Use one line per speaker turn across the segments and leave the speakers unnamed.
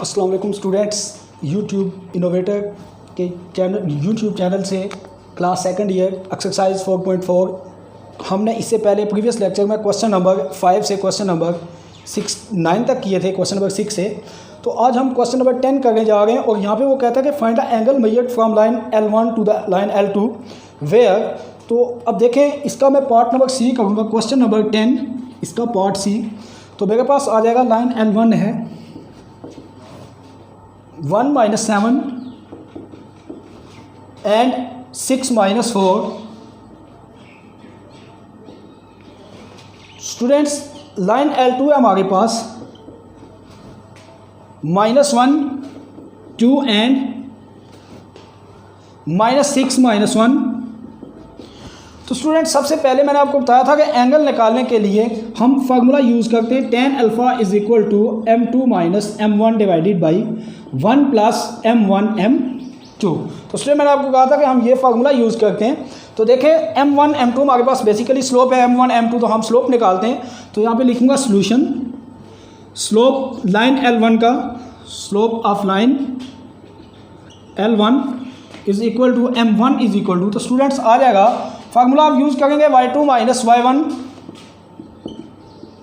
अस्सलाम वालेकुम students, YouTube innovator के यूट्यूब चैनल से क्लास सेकंड ईयर एक्सरसाइज 4.4 हमने इससे पहले प्रीवियस लेक्चर में क्वेश्चन नंबर 5 से क्वेश्चन नंबर 9 तक किए थे, क्वेश्चन नंबर 6 से। तो आज हम क्वेश्चन नंबर 10 करने जा रहे हैं और यहाँ पे वो कहता है कि find the angle measured from line L1 to the line L2 where. तो अब देखें, इसका मैं पार्ट नंबर सी करूँगा, क्वेश्चन नंबर 10 इसका पार्ट सी। तो मेरे पास आ जाएगा लाइन L1 है 1 - 7 एंड 6 - 4। स्टूडेंट्स, लाइन L2 है हमारे पास -1 2 एंड -6 -1। तो स्टूडेंट, सबसे पहले मैंने आपको बताया था कि एंगल निकालने के लिए हम फार्मूला यूज़ करते हैं tan alpha = m2 - m1 divided by 1 + m1 m2। तो स्टूडेंट, मैंने आपको कहा था कि हम ये फार्मूला यूज़ करते हैं। तो देखें, m1 m2 हमारे पास बेसिकली स्लोप है, m1 m2, तो हम स्लोप निकालते हैं। तो यहाँ पे लिखूँगा सोल्यूशन, स्लोप लाइन L1 का, slope of line L1 = m1 तो स्टूडेंट्स आ जाएगा, फार्मूला आप यूज़ करेंगे y2 - y1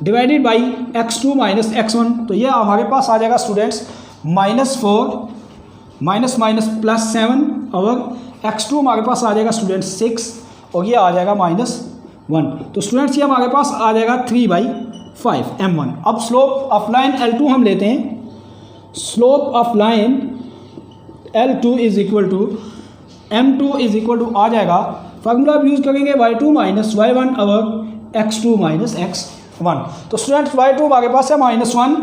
divided by x2 - x1। तो ये हमारे पास आ जाएगा स्टूडेंट्स -4 +7 और x2 हमारे पास आ जाएगा स्टूडेंट्स 6 और ये आ जाएगा -1। तो स्टूडेंट्स ये हमारे पास आ जाएगा 3/5 m1। अब स्लोप ऑफ लाइन L2 हम लेते हैं। Slope of line L2 m2 आ जाएगा, फार्मूला आप यूज़ करेंगे y2 - y1 और x2 - x1। तो स्टूडेंट्स y2 हमारे पास है -1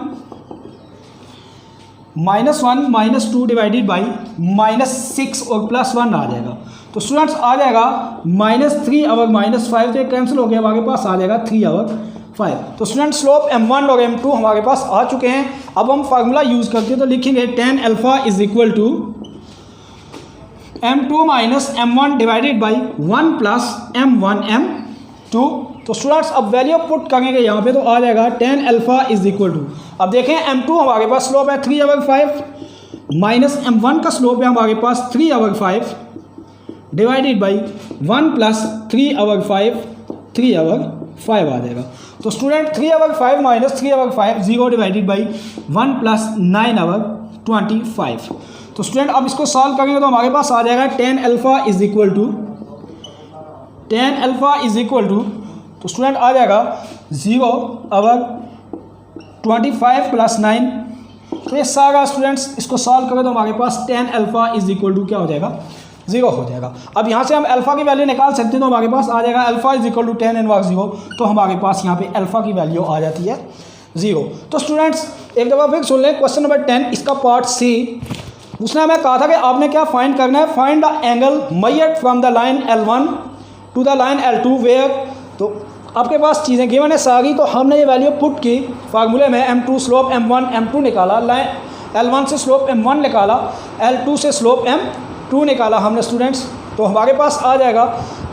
-2 डिवाइडेड बाई -6 और +1 आ जाएगा। तो स्टूडेंट्स आ जाएगा -3 और -5, तो ये कैंसिल हो गया, हमारे पास आ जाएगा 3 और 5। तो स्टूडेंट, स्लोप m1 और m2 हमारे पास आ चुके हैं। अब हम फार्मूला यूज़ करते हैं, तो लिखेंगे tan alpha = m2 - m1 divided by 1 + m1 m2। तो स्टूडेंट्स, अब वैल्यू पुट करेंगे यहाँ पे, तो आ जाएगा tan अल्फ़ा = अब देखें, m2 हमारे पास स्लोप है 3 और 5 माइनस m1 का स्लोप है हमारे पास 3 और 5 डिवाइडेड बाई 1 + 3 और 5 3 और 5 आ जाएगा। तो स्टूडेंट, 3 और 5 - 3 और 5 0 डिवाइडेड बाई 1 + 9 और 25। तो स्टूडेंट, अब इसको सॉल्व करेंगे तो हमारे पास आ जाएगा tan अल्फ़ा = तो स्टूडेंट आ जाएगा 0 और 25 + 9। तो ये सारा स्टूडेंट्स इसको सॉल्व करें तो हमारे पास tan अल्फ़ा = क्या हो जाएगा, 0 हो जाएगा। अब यहाँ से हम अल्फ़ा की वैल्यू निकाल सकते हैं, तो हमारे पास आ जाएगा अल्फ़ा = tan इनवर्स 0। तो हमारे पास यहाँ पे अल्फ़ा की वैल्यू आ जाती है 0। तो स्टूडेंट्स, एक दफ़ा फिर सुन लें, क्वेश्चन नंबर 10 इसका पार्ट सी। उसने हमें कहा था कि आपने क्या फाइंड करना है, find the angle measured from the line L1 to the line L2 where. तो आपके पास चीज़ें गिवन है सारी, तो हमने ये वैल्यू पुट की फार्मूले में, m2 स्लोप m1 m2 निकाला, लाइन L1 से स्लोप m1 निकाला, L2 से स्लोप m2 निकाला हमने स्टूडेंट्स। तो हमारे पास आ जाएगा,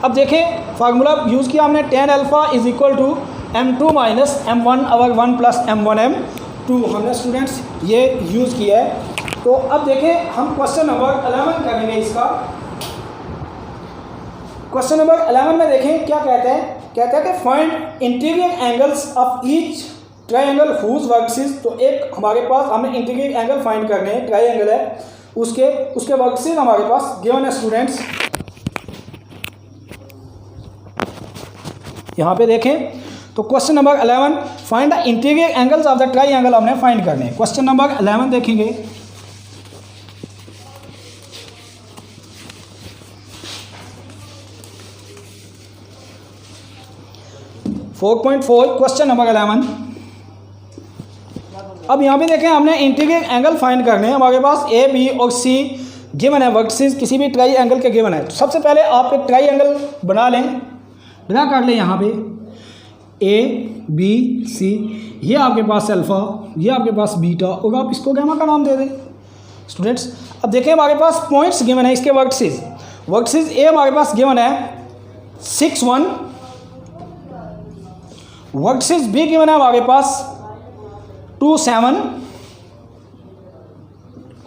अब देखें फार्मूला यूज़ किया हमने, tan अल्फ़ा = m2 - m1 और 1 + m1 m2 हमने स्टूडेंट्स ये यूज़ किया है। तो अब देखें, हम क्वेश्चन नंबर 11 करेंगे इसका। क्वेश्चन नंबर 11 में देखें क्या कहते हैं, कहता है कि find interior angles of each triangle whose vertices. तो एक हमारे पास हमने इंटीरियर एंगल फाइंड करने हैं, ट्रायंगल है, उसके वर्कसीज हमारे पास गिवन है स्टूडेंट्स। यहाँ पे देखें, तो question number 11 find the interior angles of the triangle हमने फाइंड करने हैं। क्वेश्चन नंबर 11 देखेंगे, 4.4 क्वेश्चन नंबर 11। अब यहाँ पे देखें, हमने इंटीरियर एंगल फाइंड करने हैं, हमारे पास ए बी और सी गिवन है, वर्कसीज किसी भी ट्राई एंगल के गिवन है। तो सबसे पहले आप एक ट्राई एंगल बना लें, ड्रा कर लें। यहाँ पे ए बी सी, ये आपके पास अल्फ़ा, ये आपके पास बीटा, और आप इसको गैमा का नाम दे दें स्टूडेंट्स। अब देखें, हमारे पास पॉइंट्स गिवन है इसके, वर्कसीज ए हमारे पास गिवन है 6 1, वर्कसीज बी गिवन है हमारे पास 2 7,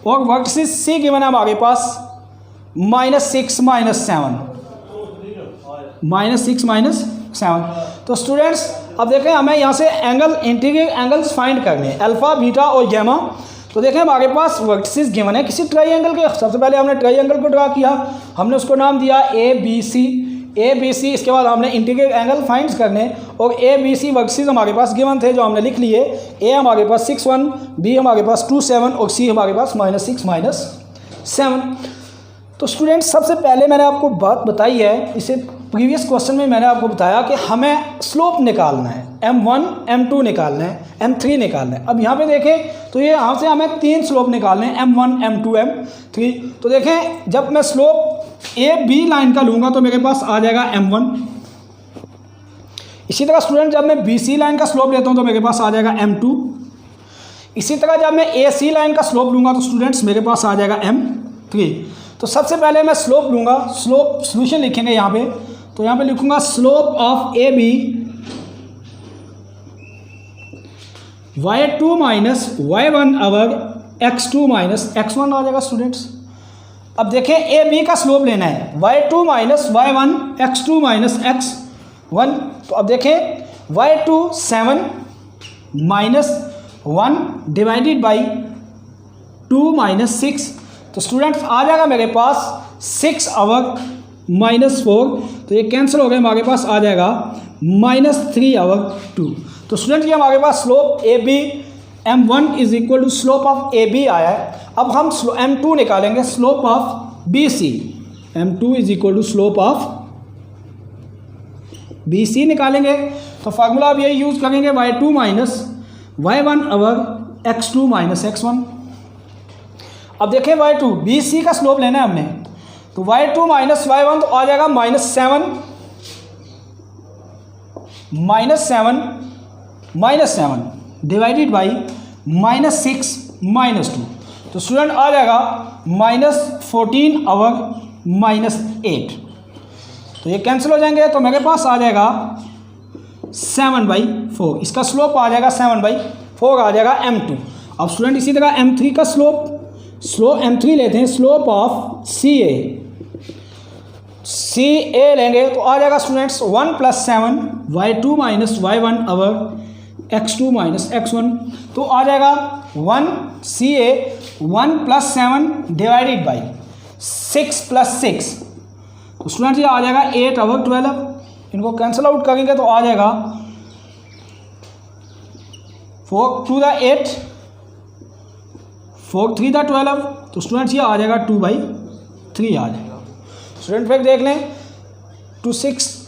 और वर्टिसेस सी गिवन है हमारे पास -6 -7, -6 -7। तो स्टूडेंट्स अब देखें हमें यहाँ से एंगल इंटीग्रल एंगल्स फाइंड करने हैं, अल्फा बीटा और गैमा। तो देखें हमारे पास वर्टिसेस गिवन है किसी ट्राइंगल के। सबसे पहले हमने ट्राइंगल को ड्रा किया, हमने उसको नाम दिया ए बी सी। इसके बाद हमने इंटीग्रल एंगल फाइंड करने और ए बी सी वर्टिसेस हमारे पास गिवन थे जो हमने लिख लिए। ए हमारे पास 6 1, बी हमारे पास 2 7 और सी हमारे पास -6 -7। तो स्टूडेंट्स सबसे पहले मैंने आपको बात बताई है, इसे प्रीवियस क्वेश्चन में मैंने आपको बताया कि हमें स्लोप निकालना है, m1 m2 निकालना है, m3 निकालना है। अब यहाँ पे देखें तो ये यहाँ से हमें 3 स्लोप निकालने हैं, m1 m2 m3। तो देखें जब मैं स्लोप ए बी लाइन का लूँगा तो मेरे पास आ जाएगा m1। इसी तरह स्टूडेंट जब मैं बी सी लाइन का स्लोप लेता हूँ तो मेरे पास आ जाएगा m2। इसी तरह जब मैं ए सी लाइन का स्लोप लूँगा तो स्टूडेंट्स मेरे पास आ जाएगा m3। तो सबसे पहले मैं स्लोप लूँगा, स्लोप सोल्यूशन लिखेंगे यहाँ पे। तो यहाँ पे लिखूँगा slope of A B y2 minus y1 over x2 minus x1 आ जाएगा स्टूडेंट्स। अब देखें ए बी का स्लोप लेना है, y2 minus y1 x2 minus x1। तो अब देखें y2 7 minus 1 divided by 2 minus 6। तो स्टूडेंट्स आ जाएगा मेरे पास 6 अवर -4। तो ये कैंसिल हो गया, हमारे पास आ जाएगा -3 अवर 2। तो स्टूडेंट ये हमारे पास slope A B m1 is equal to slope of A B आया है। अब हम m2 निकालेंगे, slope of B C. m2 is equal to slope of B C निकालेंगे। तो फार्मूला अब यही यूज़ करेंगे, y2 minus y1 over x2 minus x1। अब देखें y2 बी सी का स्लोप लेना है हमने, तो y2 माइनस y1 तो आ जाएगा -7 डिवाइडेड बाई -6 -2। तो स्टूडेंट आ जाएगा -14 अवर -8। तो ये कैंसिल हो जाएंगे, तो मेरे पास आ जाएगा 7/4। इसका स्लोप आ जाएगा 7/4 आ जाएगा m2। अब स्टूडेंट इसी तरह m3 का स्लोप m3 लेते हैं, स्लोप ऑफ सी ए लेंगे तो आ जाएगा students 1 + 7 y2 minus y1 over x2 minus x1। तो आ जाएगा 1 CA 1 + 7 डिवाइडेड बाई 6 + 6। तो स्टूडेंट्स ये आ जाएगा 8 अवर 12। इनको कैंसिल आउट करेंगे तो आ जाएगा 4 2 × 8 4 3 × 12। तो स्टूडेंट्स ये आ जाएगा 2/3 आ जाएगा। स्टूडेंट फिर देख लें, 2 6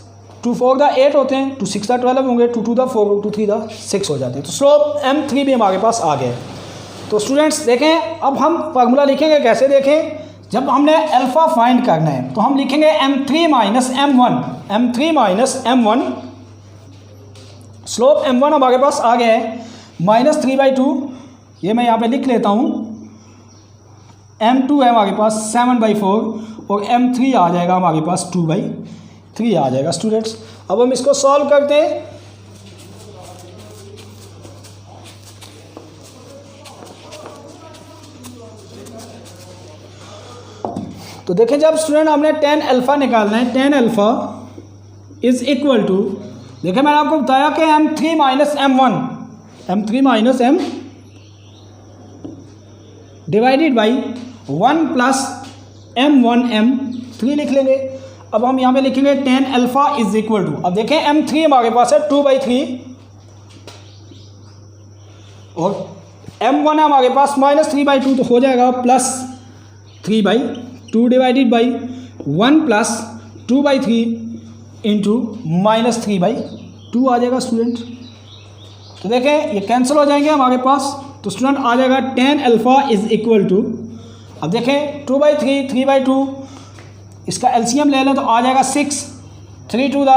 2 4 × 8 होते हैं, 2 6 × 12 होंगे, 2 2 × 4 2 3 × 6 हो जाते हैं। तो स्लोप m3 भी हमारे पास आ गए। तो स्टूडेंट्स देखें अब हम फार्मूला लिखेंगे कैसे। देखें जब हमने अल्फ़ा फाइंड करना है तो हम लिखेंगे m3 minus m1 slope m1 हमारे पास आ गया है -3/2। ये मैं यहाँ पे लिख लेता हूँ। m2 है हमारे पास 7/4 और m3 आ जाएगा हमारे पास 2/3 आ जाएगा स्टूडेंट्स। अब हम इसको सॉल्व करते हैं। तो देखें जब स्टूडेंट हमने tan अल्फ़ा निकालना है, tan alpha is equal to, देखें मैंने आपको बताया कि m3 minus m divided by 1 + m1 m3 लिख लेंगे। अब हम यहाँ पे लिखेंगे tan alpha is equal to, अब देखें m3 हमारे पास है 2/3 और m1 है हमारे पास -3/2। तो हो जाएगा +3/2 डिवाइडेड बाई 1 + 2/3 इंटू -3/2 आ जाएगा स्टूडेंट। तो देखें ये कैंसिल हो जाएंगे हमारे पास। तो स्टूडेंट आ जाएगा tan alpha is equal to, अब देखें 2/3 3/2 इसका एलसीएम ले लें तो आ जाएगा 6 3 2 ×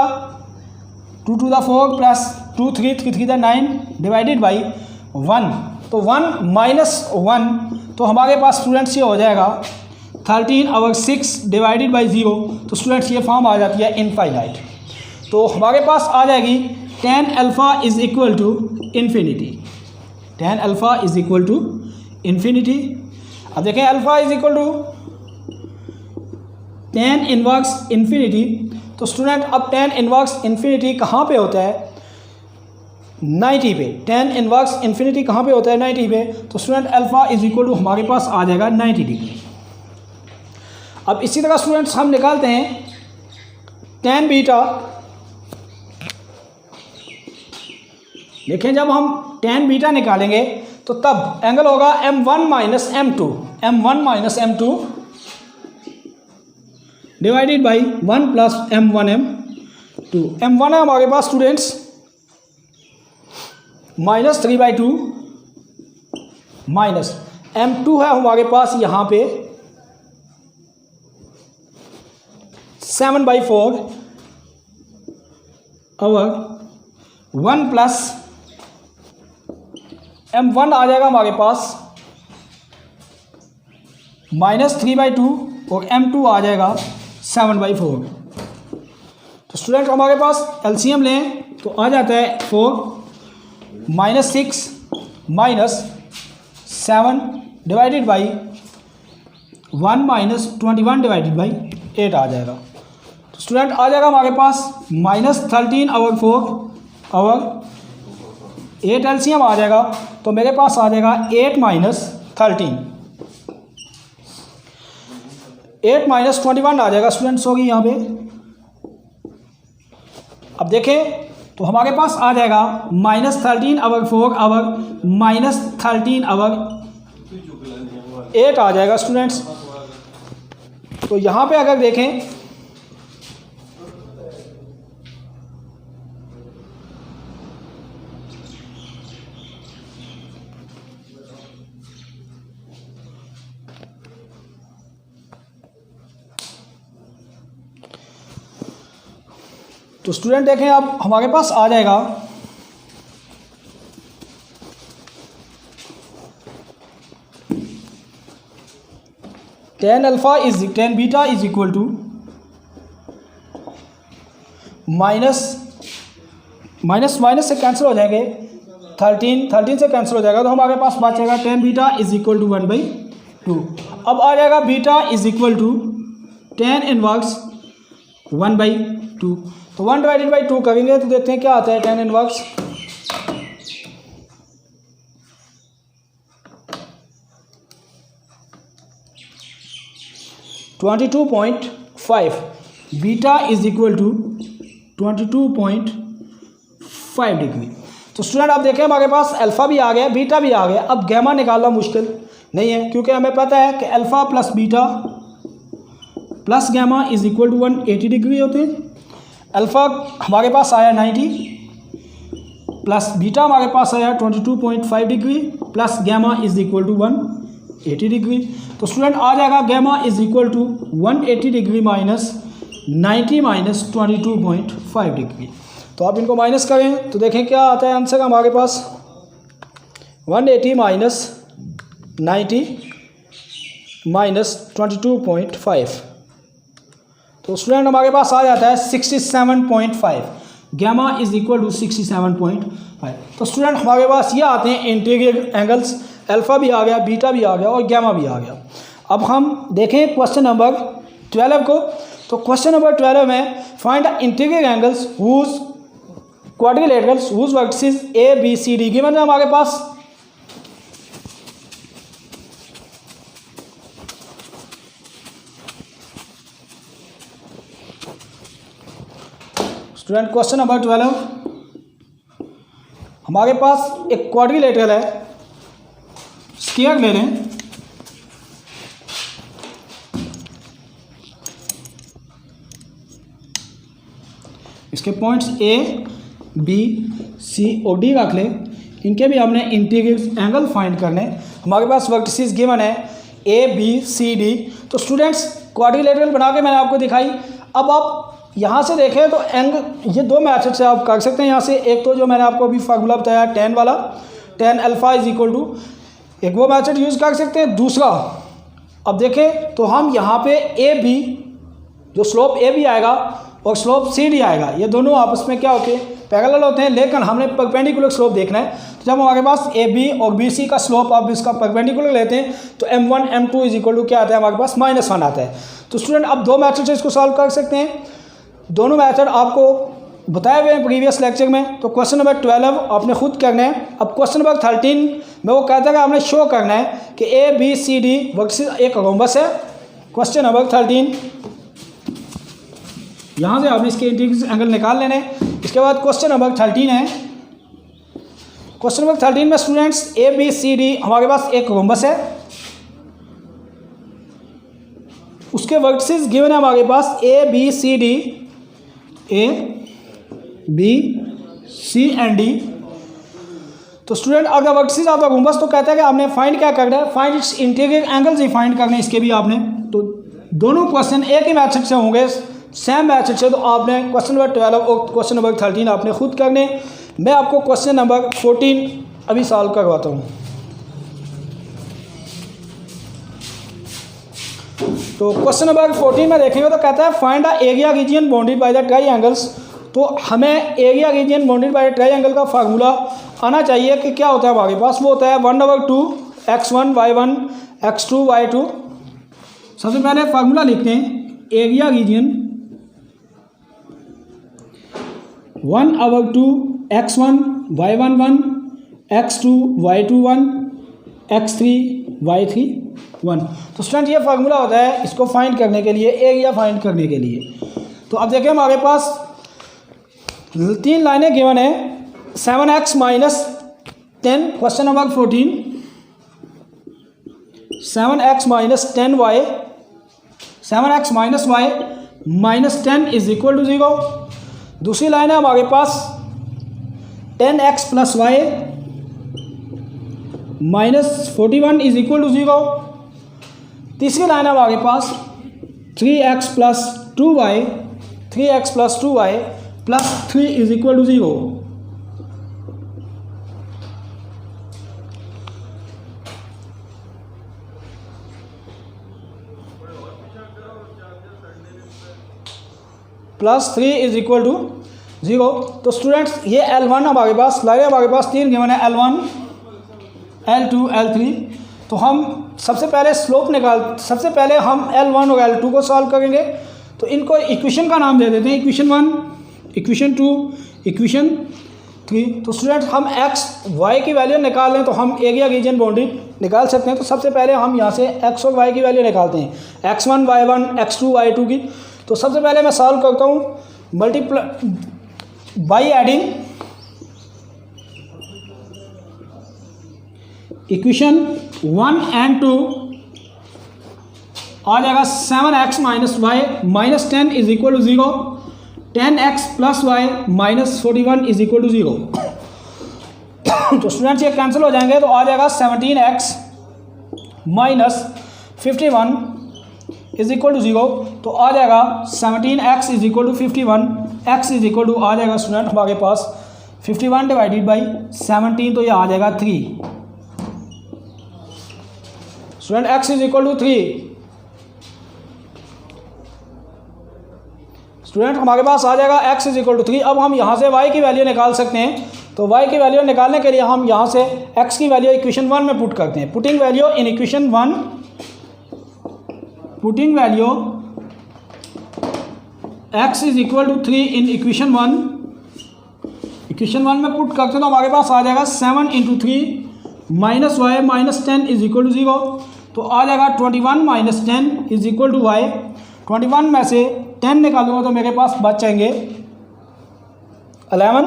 4 + 2 3 3 3 × 9 डिवाइडेड बाई 1। तो 1 - 1 तो हमारे पास स्टूडेंट्स ये हो जाएगा 13/6 डिवाइडेड बाई 0। तो स्टूडेंट्स ये फॉर्म आ जाती है इनफाइनाइट। तो हमारे पास आ जाएगी tan alpha is equal to infinity, tan alpha is equal to infinity. अब देखें alpha is equal to tan inverse infinity. तो स्टूडेंट अब tan इनवर्स इन्फिनिटी कहाँ पे होता है? 90 पे। tan इनवर्स इन्फिनिटी कहाँ पे होता है? 90 पे। तो student alpha is equal to हमारे पास आ जाएगा 90 डिग्री। अब इसी तरह स्टूडेंट्स हम निकालते हैं tan बीटा। देखें जब हम tan बीटा निकालेंगे तो तब एंगल होगा m1 minus m2, m1 minus m2 divided by 1 plus m1 m2। m1 है हमारे पास स्टूडेंट्स माइनस 3/2 माइनस m2 है हमारे पास यहाँ पे 7/4 और 1 प्लस m1 आ जाएगा हमारे पास माइनस 3/2 और m2 आ जाएगा 7/4। तो स्टूडेंट हमारे पास एलसीएम लें तो आ जाता है 4 minus 6 minus 7 divided by 1 minus 21 divided by 8 आ जाएगा। तो स्टूडेंट आ जाएगा हमारे पास माइनस 13 और 4 और 8 एलसीएम आ जाएगा। तो मेरे पास आ जाएगा 8 माइनस 13, 8 माइनस 21 आ जाएगा स्टूडेंट्स होगी यहाँ पे। अब देखें तो हमारे पास आ जाएगा माइनस 13 और 4 और माइनस 13 और 8 आ जाएगा स्टूडेंट्स। तो यहाँ पे अगर देखें तो स्टूडेंट देखें अब हमारे पास आ जाएगा tan beta is equal to minus से कैंसिल हो जाएंगे 13 से कैंसिल हो जाएगा। तो हमारे पास बचेगा tan beta is equal to 1/2। अब आ जाएगा beta is equal to tan inverse 1/2। तो 1 डिवाइडेड बाई 2 करेंगे तो देखते हैं क्या आता है tan inverse. (22.5) beta is equal to 22.5 degree. तो स्टूडेंट आप देखें हमारे पास अल्फ़ा भी आ गया, बीटा भी आ गया। अब गैमा निकालना मुश्किल नहीं है क्योंकि हमें पता है कि alpha plus beta plus gamma is equal to 180 degree होते हैं। अल्फ़ा हमारे पास आया 90 प्लस बीटा हमारे पास आया 22.5 degree plus gamma is equal to 180 degree. तो स्टूडेंट आ जाएगा gamma is equal to 180 degree minus 90 minus 22.5 degree. तो आप इनको माइनस करें तो देखें क्या आता है आंसर हमारे पास 180 माइनस 90 माइनस 22.5। तो स्टूडेंट हमारे पास आ जाता है 67.5। Gamma is equal to 67.5। तो स्टूडेंट हमारे पास ये आते हैं इंटीरियर एंगल्स। अल्फ़ा भी आ गया, बीटा भी आ गया और गैमा भी आ गया। अब हम देखें क्वेश्चन नंबर 12 को। तो क्वेश्चन नंबर 12 में find the interior angles whose quadrilaterals whose vertices A B C D given है हमारे पास। स्टूडेंट क्वेश्चन नंबर 12 हमारे पास एक क्वाड्रिलेटरल है, स्क्वायर ले लें। इसके पॉइंट्स ए बी सी और डी रख लें। इनके भी हमने इंटीरियर एंगल फाइंड करने। हमारे पास वर्टिसेस गिवन है ए बी सी डी। तो स्टूडेंट्स क्वाड्रिलेटरल बना के मैंने आपको दिखाई। अब आप यहाँ से देखें तो एंगल ये दो मेथड से आप कर सकते हैं। यहाँ से एक तो जो मैंने आपको अभी फार्मूला बताया tan वाला, tan alpha is equal to, एक वो मेथड यूज़ कर सकते हैं। दूसरा अब देखें तो हम यहाँ पे ए बी जो स्लोप ए बी आएगा और स्लोप सी डी आएगा, ये दोनों आपस में क्या होते हैं, पैरेलल होते हैं, लेकिन हमने परपेंडिकुलर स्लोप देखना है। तो जब हमारे पास ए बी और बी सी का स्लोप आप इसका परपेंडिकुलर लेते हैं तो m1 m2 is equal to क्या आता है हमारे पास -1 आता है। तो स्टूडेंट अब दो मेथड से इसको सॉल्व कर सकते हैं, दोनों मेथड आपको बताए हुए हैं प्रीवियस लेक्चर में। तो क्वेश्चन नंबर 12 आपने खुद करना है। अब क्वेश्चन नंबर 13 में वो कहता है कि आपने शो करना है कि A B C D vertices एक रोम्बस है। क्वेश्चन नंबर 13 यहाँ से आपने इसके इंटीग्रल एंगल निकाल लेने। इसके बाद क्वेश्चन नंबर 13 है। क्वेश्चन नंबर 13 में students A B C D हमारे पास एक रोम्बस है, उसके वर्टिसेस गिवन है हमारे पास A B C D, A B C and D. तो स्टूडेंट अगर वर्टिसेस आपका रोम्बस तो कहता है कि आपने फाइंड क्या करना है, फाइंड इट्स इंटीरियर एंगल्स ही फाइंड करने इसके भी आपने। तो दोनों क्वेश्चन एक ही मैथड से होंगे, सेम मैथड से। तो आपने क्वेश्चन नंबर 12 और क्वेश्चन नंबर 13 आपने खुद करने। मैं आपको क्वेश्चन नंबर 14 अभी सॉल्व करवाता हूँ। तो क्वेश्चन नंबर 14 में देखेंगे तो कहता है find the area reason bounded by the triangles. तो हमें area reason bounded by triangle का फार्मूला आना चाहिए कि क्या होता है हमारे पास। वो होता है 1/2 x1 y1 x2 y2। सबसे पहले फार्मूला लिखते हैं, area reason 1/2 x1 y1 1 x2 y2 1 x3 y3 1। तो स्टूडेंट ये फार्मूला होता है इसको फाइंड करने के लिए, एरिया फाइंड करने के लिए। तो अब देखिए हमारे पास 3 लाइनें गिवन है, 7x - 10 question number 14, 7x - 10y, 7x - y -10 is equal to 0। दूसरी लाइन है हमारे पास 10x + y -41 is equal to 0। तीसरी लाइन है हमारे पास 3x + 2y, 3x + 2y + 3 is equal to 0। +3 is equal to 0। तो स्टूडेंट्स ये L1 हमारे पास लाइन हमारे पास 3 गिवन है, L1 L2 L3। तो हम सबसे पहले हम L1 और L2 को सॉल्व करेंगे। तो इनको इक्वेशन का नाम दे देते हैं, इक्वेशन 1, इक्वेशन 2, इक्वेशन 3। तो स्टूडेंट्स हम x y की वैल्यू निकाल लें तो हम एरिया रीजन बाउंड्री निकाल सकते हैं। तो सबसे पहले हम यहाँ से x और y की वैल्यू निकालते हैं, x1 y1 x2 y2 की। तो सबसे पहले मैं सॉल्व करता हूँ multiply by adding equation 1 and 2 आ जाएगा 7x - y -10 is equal to 0, 10x + y -41 is equal to 0। तो स्टूडेंट्स ये कैंसिल हो जाएंगे तो आ जाएगा 17x - 51 इज इक्वल टू 0। तो आ जाएगा 17x is equal to 51, x is equal to आ जाएगा स्टूडेंट हमारे पास 51 डिवाइडेड बाई 17, तो ये आ जाएगा 3। Student x is equal to 3। Student हमारे पास आ जाएगा x इज इक्वल टू 3। अब हम यहाँ से y की वैल्यू निकाल सकते हैं। तो y की वैल्यू निकालने के लिए हम यहाँ से x की वैल्यू इक्वेशन 1 में पुट करते हैं। Putting value in equation 1, putting value x is equal to 3 in equation 1। Equation 1 में पुट करते हैं तो हमारे पास आ जाएगा 7 × 3 -y -10 इज इक्वल टू 0। तो आ जाएगा 21 - 10 इज इक्वल टू y। 21 में से 10 निकालूंगा तो मेरे पास बच जाएंगे 11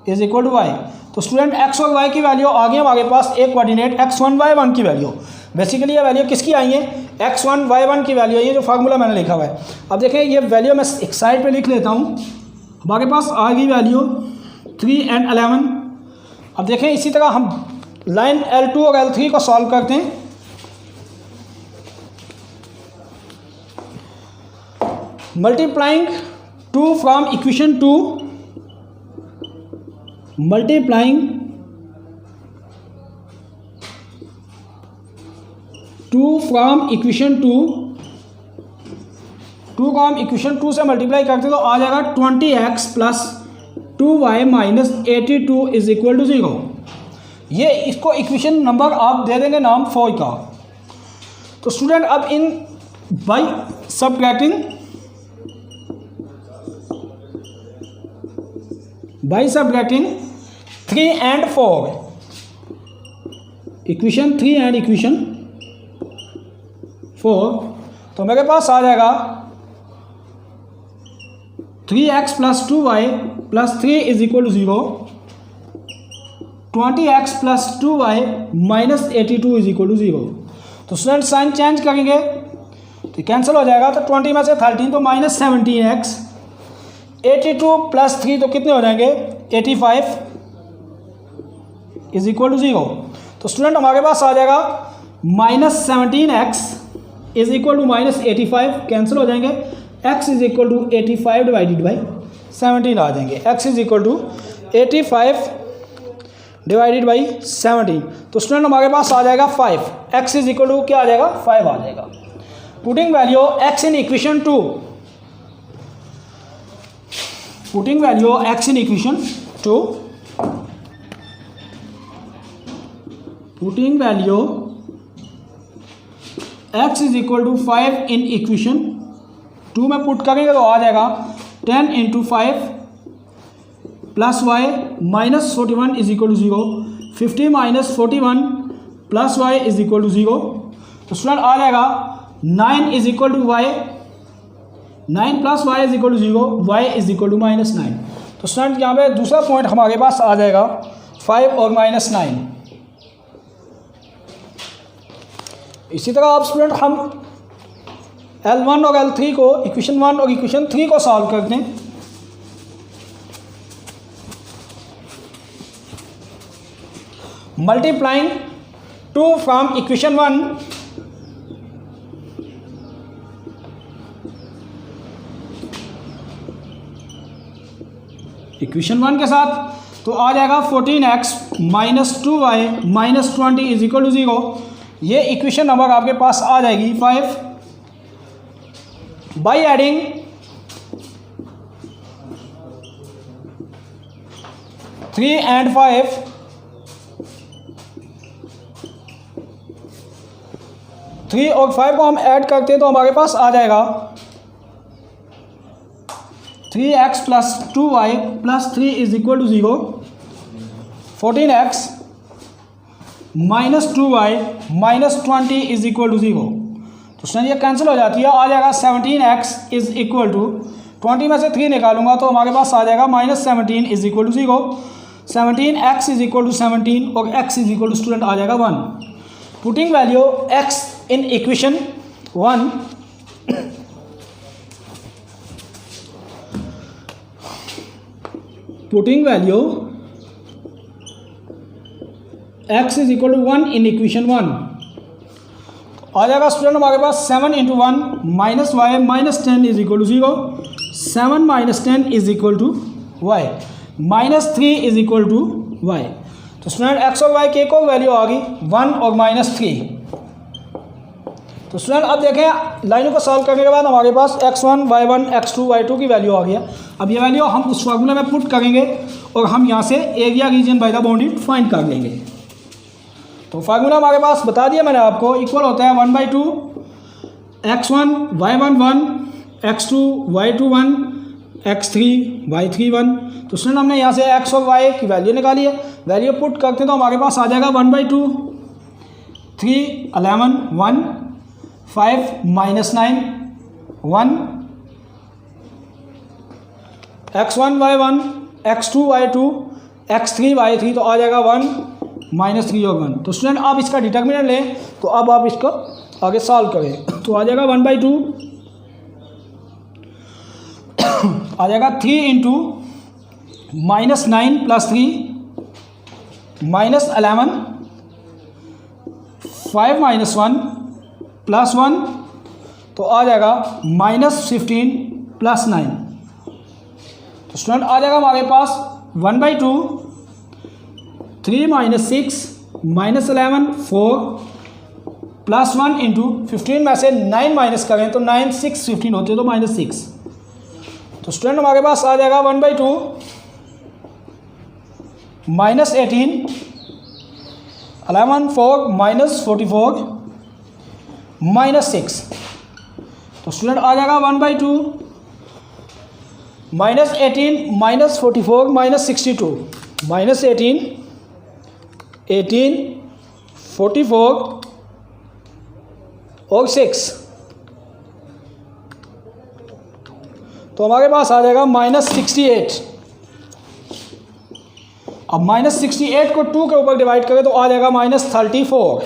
इज इक्वल टू y। तो स्टूडेंट x और y की वैल्यू आ गई हमारे पास एक कोऑर्डिनेट x1 y1 की वैल्यू। बेसिकली ये वैल्यू किसकी आई है, x1 y1 की वैल्यू है, ये जो फार्मूला मैंने लिखा हुआ है। अब देखें ये वैल्यू मैं एक साइड पे लिख लेता हूँ। हमारे पास आ गई वैल्यू 3 and 11। अब देखें इसी तरह हम लाइन L2 और L3 को सॉल्व करते हैं। Multiplying 2 from equation 2, multiplying 2 from equation 2 2 को हम इक्वेशन 2 से मल्टीप्लाई करते तो आ जाएगा 20x plus 2y minus 82 is equal to 0। ये इसको इक्वेशन नंबर आप दे देंगे नाम 4 का। तो स्टूडेंट अब इन by subtracting 3 and 4, equation 3 and equation 4, तो मेरे पास आ जाएगा 3x plus 2y plus 3 is equal to 0, 20x plus 2y minus 82 is equal to 0। तो स्टूडेंट साइन चेंज करेंगे तो कैंसिल हो जाएगा। तो 20 में से 13 तो माइनस 17x, 82 प्लस 3 तो कितने हो जाएंगे 85 इज इक्वल टू 0। तो स्टूडेंट हमारे पास आ जाएगा minus 17x is equal to minus 85, cancel हो जाएंगे। x is equal to 85 divided by 17 आ जाएंगे। x is equal to 85 divided by 17। तो स्टूडेंट हमारे पास आ जाएगा 5, x इज इक्वल टू क्या आ जाएगा 5 आ जाएगा। Putting value x in equation 2, putting value x in equation 2, putting value x is equal to 5 in equation 2 में पुट करेंगे तो आ जाएगा 10 into 5 plus y minus 41 is equal to 0, 50 minus 41 plus y is equal to 0। तो student आ जाएगा 9 is equal to y, 9 plus y is equal to 0, y is equal to minus 9। तो student यहाँ पे दूसरा पॉइंट हमारे पास आ जाएगा 5 और माइनस 9। इसी तरह आप स्टूडेंट हम L1 और L3 को इक्वेशन 1 और इक्वेशन 3 को सॉल्व करते हैं। मल्टीप्लाइंग 2 फ्रॉम इक्वेशन 1 इक्वेशन 1 के साथ तो आ जाएगा 14x minus 2y minus 20 is equal to 0। ये इक्वेशन नंबर आपके पास आ जाएगी 5। बाई एडिंग 3 एंड 5, 3 और 5 को हम ऐड करते हैं तो हमारे पास आ जाएगा 3x plus 2y plus 3 is equal to 0, 14x minus 2y minus 20 is equal to 0। तो उसमें ये कैंसिल हो जाती है, आ जाएगा 17x इज इक्वल टू 20 में से 3 निकालूंगा तो हमारे पास आ जाएगा minus 17 is equal to 0, 17x is equal to 17 और x is equal to student आ जाएगा 1। Putting value x in equation 1, putting value x is equal to 1 in equation 1 आ जाएगा स्टूडेंट हमारे पास 7 into 1 minus Y minus 10 is equal to 0, 7 minus 10 is equal to Y, minus 3 is equal to Y. तो student x और y की एक और value आ गई 1 और माइनस 3। तो स्टूडेंट अब देखें लाइनों को सॉल्व करने के बाद हमारे पास x1 y1 x2 y2 की वैल्यू आ गया। अब ये वैल्यू हम उस फार्मूला में पुट करेंगे और हम यहाँ से area region by the boundary find कर लेंगे। तो फार्मूला हमारे पास बता दिया मैंने आपको, इक्वल होता है 1/2 x1 y1 1 x2 y2 1 x3 y3 1। तो स्टूडेंट हमने यहाँ से x और y की वैल्यू निकाली है, वैल्यू पुट करते हैं तो हमारे पास आ जाएगा 1/2 3 11 1 5 minus 9 1 x1 y1 x2 y2 x3 y3 तो आ जाएगा 1 माइनस 3 और 1। तो स्टूडेंट आप इसका डिटर्मिनेंट लें तो अब आप इसको आगे सॉल्व करें तो आ जाएगा 1/2 आ जाएगा 3 into minus 9 plus 3 minus 11 5 minus 1 plus 1 तो आ जाएगा माइनस 15 प्लस 9। तो स्टूडेंट आ जाएगा हमारे पास 1/2 3 माइनस 6 माइनस 11 4 +1 इंटू 15 में से 9 माइनस करें तो 9 6 15 होते तो -6। तो स्टूडेंट हमारे पास आ जाएगा 1/2 -18 11 4 -44 -6। तो स्टूडेंट आ जाएगा 1/2 -18 -44 -62 -18 18 44 और 6। तो हमारे पास आ जाएगा -68। अब -68 को 2 के ऊपर डिवाइड करें तो आ जाएगा -34।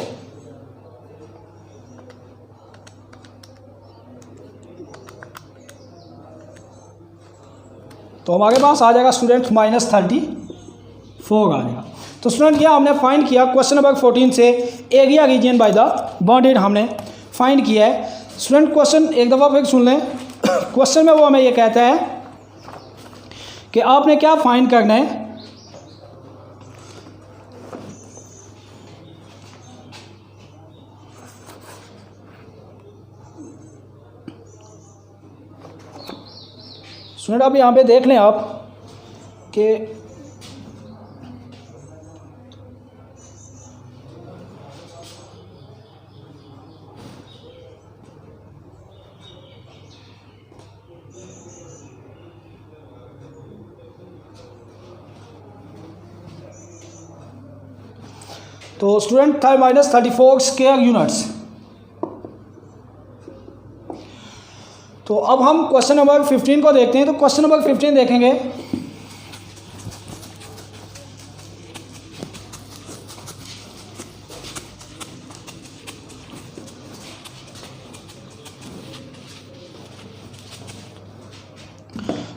तो हमारे पास आ जाएगा स्टूडेंट -34 आ जाएगा। तो स्टूडेंट क्या हमने फाइंड किया क्वेश्चन नंबर 14 से area region by the bounded हमने फाइंड किया है। स्टूडेंट क्वेश्चन एक दफ़ा फिर सुन लें। क्वेश्चन में वो हमें ये कहता है कि आपने क्या फाइंड करना है, स्टूडेंट अब यहाँ पे देख लें आप कि तो स्टूडेंट था -34 स्क्वायर यूनिट्स। तो अब हम क्वेश्चन नंबर 15 को देखते हैं। तो क्वेश्चन नंबर 15 देखेंगे।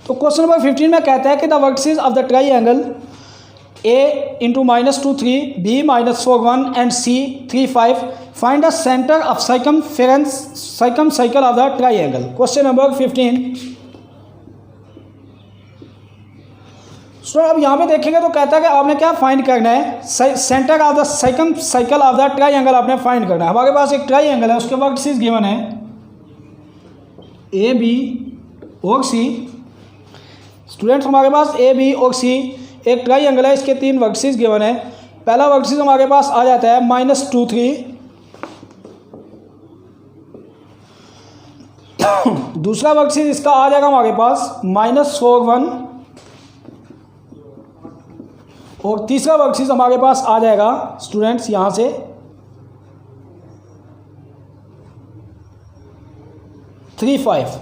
तो क्वेश्चन नंबर 15 में कहता है कि the vertices of the triangle A into -2 3 B -4 1 and C 3 5 find the center of circumcycle of the triangle। Question number 15। सो अब यहाँ पे देखेंगे तो कहता है कि आपने क्या फाइंड करना है, centre of the circumcircle of the triangle आपने फाइंड करना है। हमारे पास एक ट्राइंगल है, उसके वर्टिसेस गिवन है A B और C। स्टूडेंट्स हमारे पास A B और C एक ट्राइंगल है, इसके 3 वर्टिसेस गिवन है। पहला वर्टिसेस हमारे पास आ जाता है -2 3, दूसरा वर्टिसेस इसका आ जाएगा हमारे पास -4 1 और तीसरा वर्टिसेस हमारे पास आ जाएगा स्टूडेंट्स यहाँ से 3 5।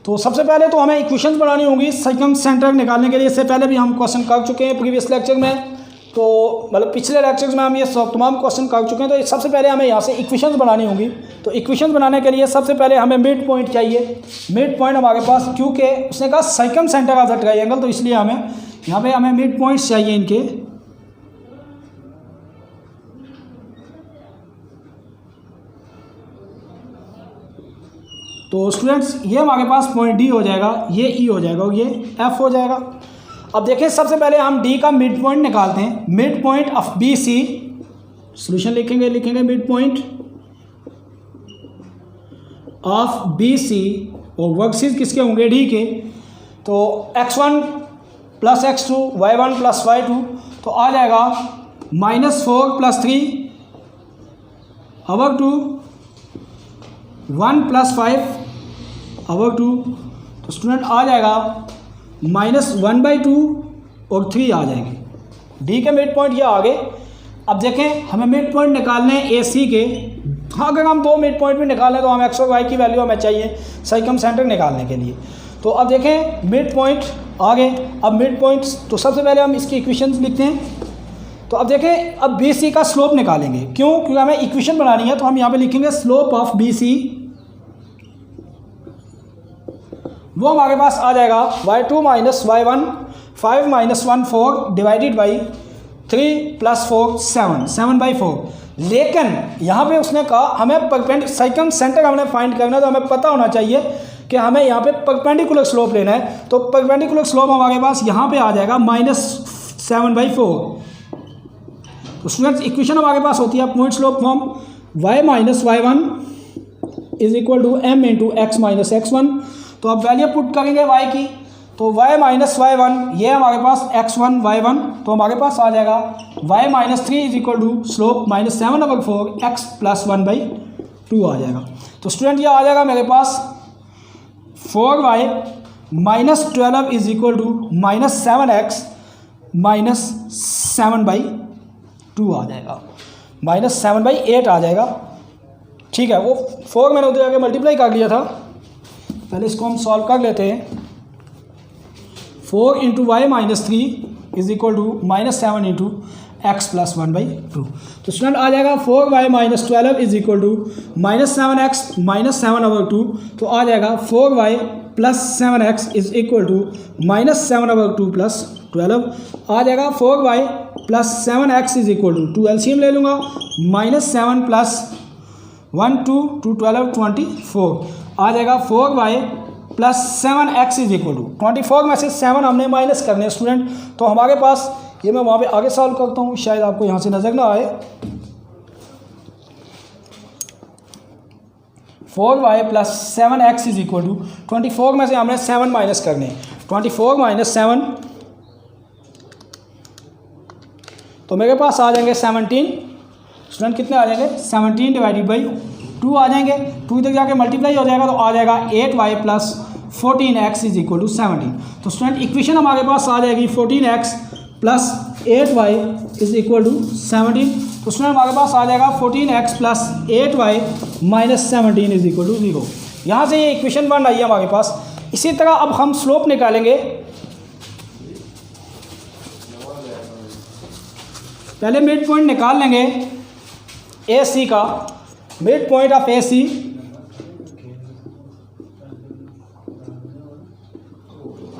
तो सबसे पहले तो हमें इक्वेशंस बनानी होंगी सर्कम सेंटर निकालने के लिए। इससे पहले भी हम क्वेश्चन कर चुके हैं प्रीवियस लेक्चर में, तो मतलब पिछले लेक्चर्स में हम ये सब तमाम क्वेश्चन कर चुके हैं। तो सबसे पहले हमें यहाँ से इक्वेशंस बनानी होंगी। तो इक्वेशंस बनाने के लिए सबसे पहले हमें मिड पॉइंट चाहिए। मिड पॉइंट हमारे पास, क्योंकि उसने कहा circum centre of the triangle, तो इसलिए हमें यहाँ पे हमें मिड पॉइंट्स चाहिए इनके। तो स्टूडेंट्स ये हमारे पास पॉइंट डी हो जाएगा, ये ई हो जाएगा और ये एफ हो जाएगा। अब देखें सबसे पहले हम डी का मिड पॉइंट निकालते हैं। Mid point of B C, solution लिखेंगे mid point of B C और वर्टिसेस किसके होंगे, डी के। तो x1 + x2 y1 + y2, तो आ जाएगा -4 + 3 over 2 1 + 5 over 2। तो स्टूडेंट आ जाएगा -1/2 और 3 आ जाएंगे। डी के मिड पॉइंट ये आ गए। अब देखें हमें मिड पॉइंट निकालने हैं ए सी के। हाँ, अगर हम 2 मिड पॉइंट भी निकालें तो हम एक्स और वाई की वैल्यू हमें चाहिए सर्कम सेंटर निकालने के लिए। तो अब देखें मिड पॉइंट आ गए। अब मिड पॉइंट्स, तो सबसे पहले हम इसकी इक्वेशंस लिखते हैं। तो अब देखें अब बी सी का स्लोप निकालेंगे। क्योंकि हमें इक्वेशन बनानी है, तो हम यहाँ पे लिखेंगे स्लोप ऑफ बी सी। वो हमारे पास आ जाएगा y2 - y1 5 - 1 4 डिवाइडेड बाई 3 + 4 7 7/4। लेकिन यहाँ पे उसने कहा हमें परपेंडिकुलर सर्कम सेंटर हमने फाइंड करना है, तो हमें पता होना चाहिए कि हमें यहाँ पे परपेंडिकुलर स्लोप लेना है। तो परपेंडिकुलर स्लोप हमारे पास यहाँ पे आ जाएगा -7/4। तो स्टूडेंट्स इक्वेशन हमारे पास होती है point slope form y minus y one is equal to m into x minus x one. तो अब वैल्यू पुट करेंगे y की, तो y माइनस वाई वन ये हमारे पास x1 y1, तो हमारे पास आ जाएगा y minus three is equal to slope minus 7/4 x plus 1/2 आ जाएगा। तो स्टूडेंट ये आ जाएगा मेरे पास 4y minus 12 is equal to minus 7x minus 7/2 आ जाएगा, माइनस 7/8 आ जाएगा। ठीक है, वो 4 मैंने उधर आगे मल्टीप्लाई कर लिया था, पहले इसको हम सॉल्व कर लेते हैं। 4 into y minus three is equal to minus 7 into x plus 1/2। तो स्टूडेंट आ जाएगा 4y minus 12 is equal to minus 7x minus 7/2। तो आ जाएगा 4y plus 7x is equal to minus 7/2 plus 12। आ जाएगा 4y plus 7x is equal to LCM ले लूँगा, माइनस 7 प्लस 1 2 2 12 24। आ जाएगा 4y plus 7x is equal to 24 में से 7 हमने माइनस करने हैं स्टूडेंट। तो हमारे पास ये मैं वहाँ पे आगे सॉल्व करता हूँ, शायद आपको यहाँ से नज़र ना आए। 4y plus 7x is equal to 24 में से हमने 7 माइनस करने हैं। 24 माइनस 7 तो मेरे पास आ जाएंगे 17। स्टूडेंट कितने आ जाएंगे 17 डिवाइडेड बाई 2 आ जाएंगे, 2 इधर जाके मल्टीप्लाई हो जाएगा, तो आ जाएगा 8y plus 14x is equal to 17। तो स्टूडेंट इक्वेशन हमारे पास आ जाएगी 14x plus 8y is equal to 17। तो स्टूडेंट हमारे पास आ जाएगा 14x plus 8y minus 17 is equal to 0। यहाँ से ये इक्वेशन 1 आई है हमारे पास। इसी तरह अब हम स्लोप निकालेंगे। पहले मिड पॉइंट निकाल लेंगे ए सी का, mid point of A C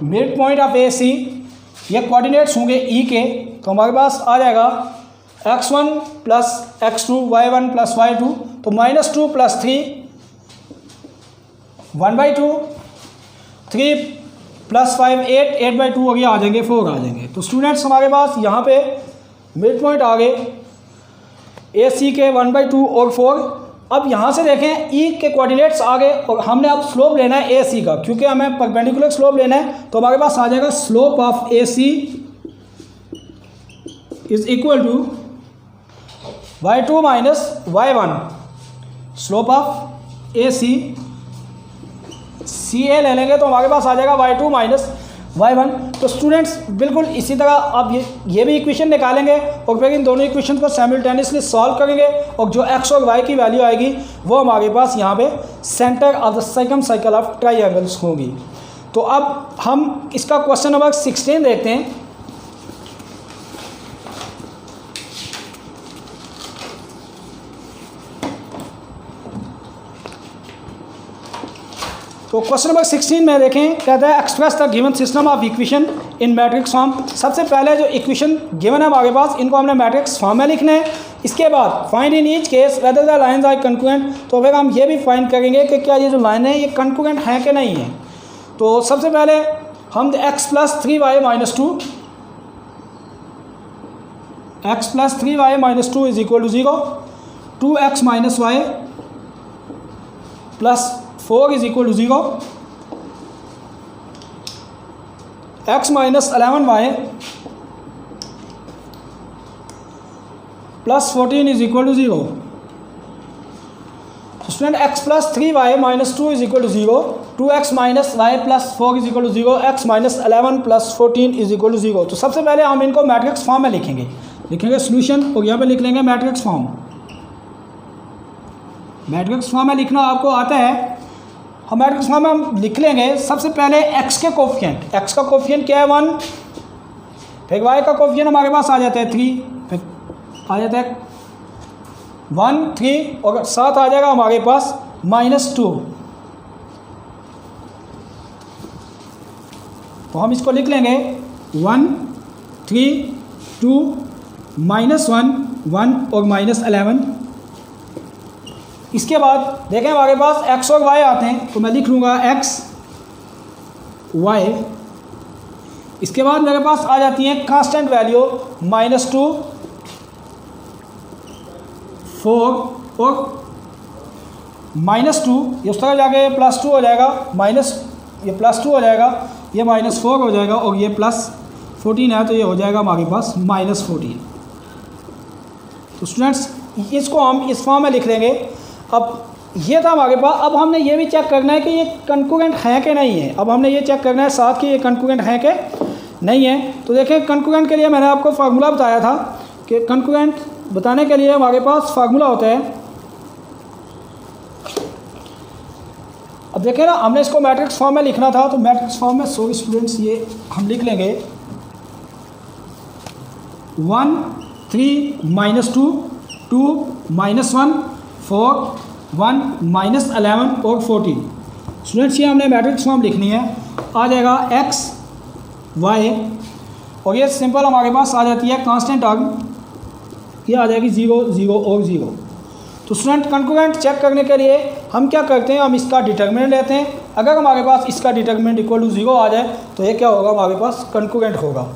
mid point of A C ये कोऑर्डिनेट्स होंगे ई के। तो हमारे पास आ जाएगा x1 plus x2 y1 plus y2, तो -2 प्लस 3 1/2, 3 प्लस 5 8/2 हो गया, आ जाएंगे 4 आ जाएंगे। तो स्टूडेंट्स हमारे पास यहाँ पे मिड पॉइंट आ गए ए सी के 1/2 और 4। अब यहाँ से देखें ई के कोऑर्डिनेट्स आ गए और हमने अब स्लोप लेना है ए सी का, क्योंकि हमें परपेंडिकुलर स्लोप लेना है। तो हमारे पास आ जाएगा slope of A C is equal to y2 minus y1। Slope of A C C A ले लेंगे तो हमारे पास आ जाएगा y2 माइनस y1। तो स्टूडेंट्स बिल्कुल इसी तरह आप ये भी इक्वेशन निकालेंगे और फिर इन दोनों इक्वेशन को साइमल्टेनियसली सॉल्व करेंगे और जो x और y की वैल्यू आएगी वो हमारे पास यहाँ पे centre of the circumcircle of triangles होगी। तो अब हम इसका क्वेश्चन नंबर 16 देखते हैं। तो क्वेश्चन नंबर 16 में देखें, कहता है express the given system of equation in matrix form. सबसे पहले जो इक्वेशन गिवन है हमारे पास, इनको हमने मैट्रिक्स फॉर्म में लिखना है। इसके बाद find in each case whether the lines are concurrent. तो फिर हम ये भी फाइंड करेंगे कि क्या ये जो लाइन है ये कंकरेंट है कि नहीं है। तो सबसे पहले हम x plus 3y minus 2 x plus 3y minus 2 is equal to 0, 2x minus y plus 4 is equal to 0, x minus 11y plus 14 is equal to 0। Student x plus 3y minus 2 is equal to 0, 2x minus y plus 4 is equal to 0, x minus 11 plus 14 is equal to 0। तो सबसे पहले हम इनको matrix form में लिखेंगे solution, और यहाँ पे लिख लेंगे मैट्रिक्स फॉर्म। मैट्रिक्स फॉर्म में लिखना आपको आता है, हम मैट्रिक्स फॉर्म में हम लिख लेंगे। सबसे पहले x के कोफिशिएंट, x का कोफिशिएंट क्या है 1, फिर y का कोफिशिएंट हमारे पास आ जाता है 3, फिर आ जाता है 1 3 और साथ आ जाएगा हमारे पास -2। तो हम इसको लिख लेंगे 1 3 2 -1 1 और -11। इसके बाद देखें हमारे पास x और y आते हैं, तो मैं लिख लूँगा x y। इसके बाद मेरे पास आ जाती हैं कांस्टेंट वैल्यू -2 4 और -2, ये उस तरह जाके +2 हो जाएगा, ये +2 हो जाएगा, ये -4 हो जाएगा और ये +14 है तो ये हो जाएगा हमारे पास -14। तो स्टूडेंट्स इसको हम इस फॉर्म में लिख लेंगे। अब ये था हमारे पास। अब हमने ये भी चेक करना है कि ये कंकरेंट है कि नहीं है। अब हमने ये चेक करना है साथ कि ये कंकरेंट है कि नहीं है। तो देखें कंकरेंट के लिए मैंने आपको फार्मूला बताया था कि कंकरेंट बताने के लिए हमारे पास फार्मूला होता है। अब देखें ना, हमने इसको मैट्रिक्स फॉर्म में लिखना था तो मैट्रिक्स फॉर्म में सॉरी स्टूडेंट्स ये हम लिख लेंगे 1 3 -2 2 -1 4 1 -11 और 14। स्टूडेंट्स ये हमने मैट्रिक्स फॉर्म लिखनी है। आ जाएगा x y और ये सिंपल हमारे पास आ जाती है कांस्टेंट टर्म, ये आ जाएगी 0 0 और 0। तो स्टूडेंट कंकरेंट चेक करने के लिए हम क्या करते हैं, हम इसका डिटर्मिनेंट लेते हैं। अगर हमारे पास इसका डिटर्मिनेंट इक्वल टू 0 आ जाए तो ये क्या होगा, हमारे पास कंकरेंट होगा।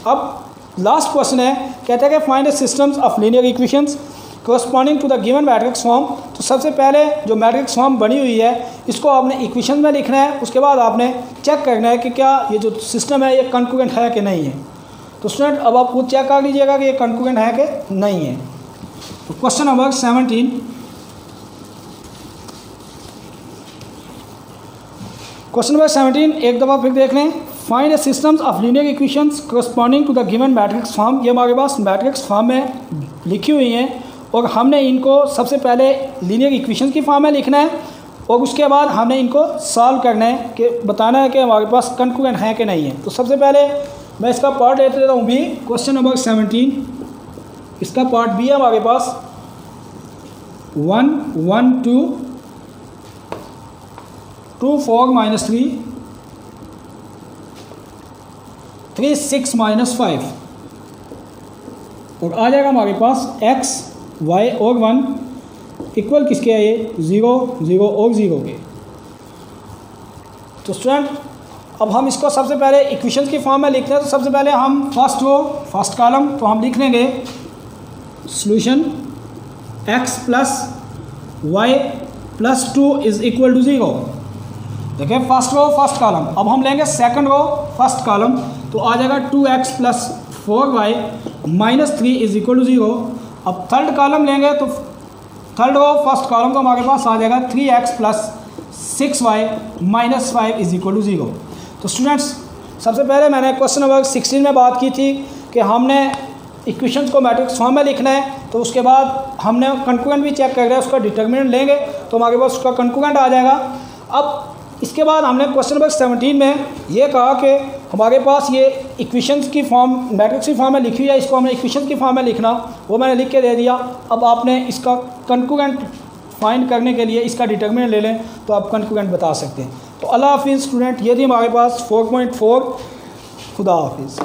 अब लास्ट क्वेश्चन है, कहते हैं कि find the systems of linear equations corresponding to the given matrix form. तो सबसे पहले जो मैट्रिक्स फॉर्म बनी हुई है इसको आपने इक्वेशन में लिखना है, उसके बाद आपने चेक करना है कि क्या ये जो सिस्टम है ये कंकरेंट है कि नहीं है। तो स्टूडेंट अब आप खुद चेक कर लीजिएगा कि ये कंकरेंट है कि नहीं है। तो क्वेश्चन नंबर 17, क्वेश्चन नंबर 17 एक दफ़ा फिर देख लें। Find the systems of linear equations corresponding to the given matrix form. ये हमारे पास मैट्रिक्स फॉर्म में लिखी हुई हैं और हमने इनको सबसे पहले लीनियर इक्वेशंस की फॉर्म में लिखना है और उसके बाद हमने इनको सॉल्व करना है कि बताना है कि हमारे पास कंकरेंट है कि नहीं है। तो सबसे पहले मैं इसका पार्ट लेते रहता हूँ भी, क्वेश्चन नंबर 17 इसका पार्ट बी है हमारे पास 1 1 2 2 4 -3 3 6 -5 और आ जाएगा हमारे पास x y और 1 इक्वल किसके है, ये 0 0 और 0 के। तो स्टूडेंट अब हम इसको सबसे पहले इक्वेशंस की फॉर्म में लिखते हैं। तो सबसे पहले हम फर्स्ट कॉलम तो हम लिख लेंगे सॉल्यूशन x + y + 2 = 0। देखिए फर्स्ट कॉलम। अब हम लेंगे सेकंड रो फर्स्ट कॉलम तो आ जाएगा 2x + 4y -3 = 0। अब थर्ड कॉलम लेंगे तो थर्ड रो फर्स्ट कॉलम तो हमारे पास आ जाएगा 3x + 6y -5 = 0। तो स्टूडेंट्स सबसे पहले मैंने क्वेश्चन नंबर 16 में बात की थी कि हमने इक्वेशंस को मैट्रिक्स फॉर्म में लिखना है। तो उसके बाद हमने कंकरेंट भी चेक कर रहे हैं, उसका डिटर्मिनेंट लेंगे तो हमारे पास उसका कंकरेंट आ जाएगा। अब इसके बाद हमने क्वेश्चन नंबर 17 में ये कहा कि हमारे पास ये इक्वेशंस की फॉर्म मैट्रिक्स की फॉर्म में लिखी हुई है, इसको हमने इक्वेशंस की फॉर्म में लिखना, वो मैंने लिख के दे दिया। अब आपने इसका कंकरेंट फाइंड करने के लिए इसका डिटर्मिनेंट ले लें तो आप कंकरेंट बता सकते हैं। तो अल्लाह हाफिज़ स्टूडेंट, ये थी हमारे पास 4.4। खुदा हाफिज़।